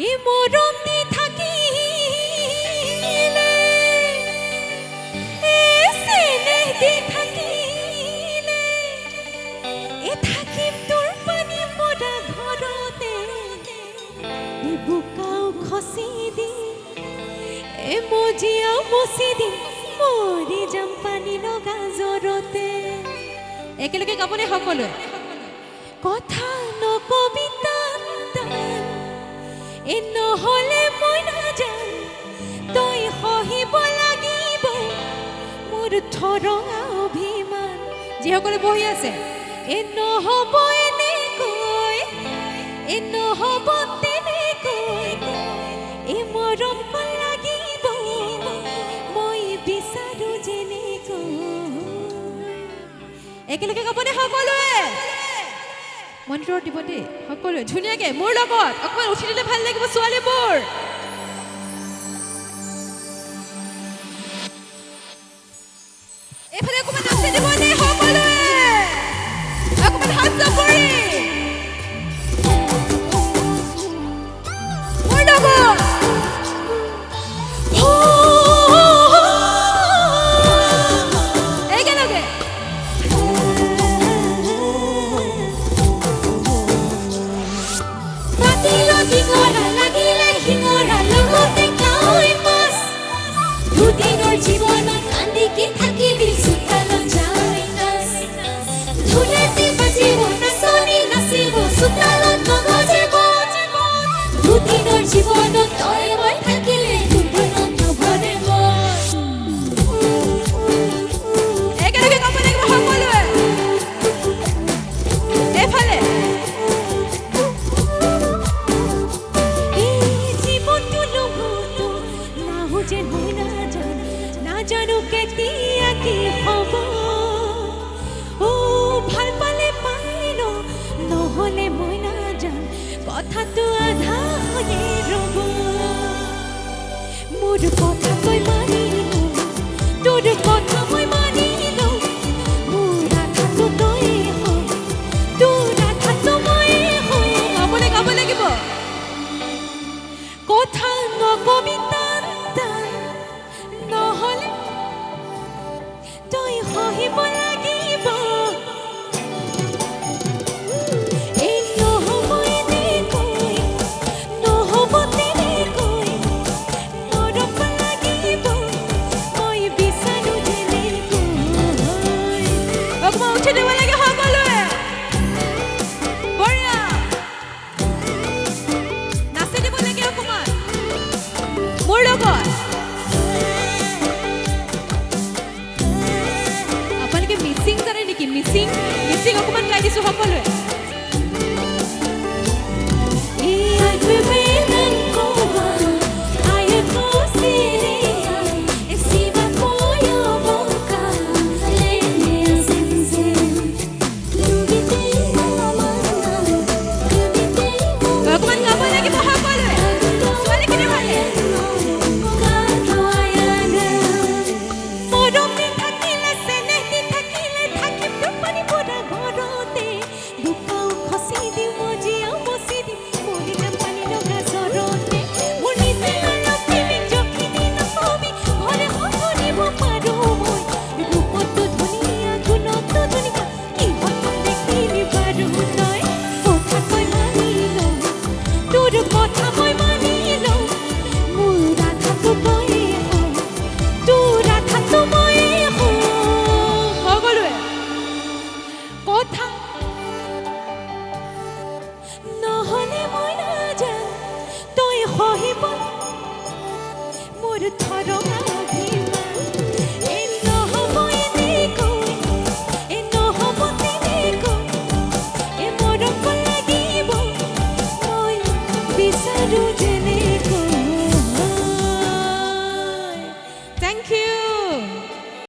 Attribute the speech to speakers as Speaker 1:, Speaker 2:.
Speaker 1: এই মৰম দি থাকিলে এই চেনেহ দি থাকিলে এই থাকিম তোৰ পানী পৰা ঘৰতে এই বোকাও খচি দি এই মজিয়াও মচি দি মৰি যাম পানী লগা জ্বৰতে। একেলগে গাবনে সকলোৱে? কথা নকবিতা নহ'লে মই নাজান তই সহিব লাগিব মোৰ থৰঙা অভিমান। যিসকলে বহি আছে নহ'ব এনেকৈ নহ'ব তেনেকৈ মৰম লাগিব মই বিচাৰো যেনেকৈ। একেলগে গাবনে সকলোৱে? মন্ত্ৰৰ দিব দেই সকলোৱে ধুনীয়াকে মোৰ লগত অকমান উঠি দিলে ভাল লাগিব ছোৱালীবোৰ। এইফালে অকমান নাচি দিব দেই সকলোৱে অকমান হাত চাপৰি মোৰ লগত। একেলগে জীৱনত কান্দিকে থাকিবি চোতালত যাই নাচ ধুলেতে বাজিব নাচনি নাচিব চোতালত মগজিব দুদিনৰ জীৱনত তই মই থাকিলে দুদিনত নভৰে একেলগে গাব লাগিব সকলোৱে। এফালে জীৱনটো লঘোটো নাহো যেন হৈ নাজানো কেতিয়া কি হ'ব। ভাল পালে পাইল নহ'লে মই নাজান কথাটো আধা হৈয়ে ৰ'ব। মোৰ কথা কৈ মানিলো তোৰ কথা মই মানিলো মোৰ আধাটো তই হয় তোৰ আধাটো মই হয়। গাবলে গাব লাগিব কথা নকবি টান টান নহ'লে তই সহিব লাগিব এই নহ'ব এনেকৈ নহ'ব তেনেকৈ মৰম লাগিব মই বিচাৰো যেনেকৈ। অকমান উঠি দিব লাগে সকলোৱে বঢ়িয়া নাচি দিব লাগে অকমান মোৰ লগত। মিচিং জানে নেকি? মিচিং অকমান গাই দিছো সকলোৱে। অকমান গাব লাগিব সকলোৱে ছোৱালীখিনি ভালে মৰম দি থাকিলে চেনেহ দি থাকিলে থাকিম তোৰ পানী পৰা ঘৰতে বোকাও খচি দি মজিয়াও মচি দি মৰি যাম পানী লগা জ্বৰতে। মোৰ নিজে অলপ জখি দি নকবি ঘৰে সঁচৰিব পাৰো মই ৰূপতো ধুনীয়া গুণতো ধুনীয়া কিহত দেখিলি বাৰু তই কথা কৈ মানিলো তোৰ কথা মই মানিলো মোৰ আধাটো তই হয় তোৰ আধাটো মই হয়। সকলোৱে কথা নহ'লে মই নাজান তই সহিব মোৰ থৰঙা অভিমান। নহ'ব এনেকৈ নহ'ব তেনেকৈ মৰম লাগিব মই বিচাৰো যে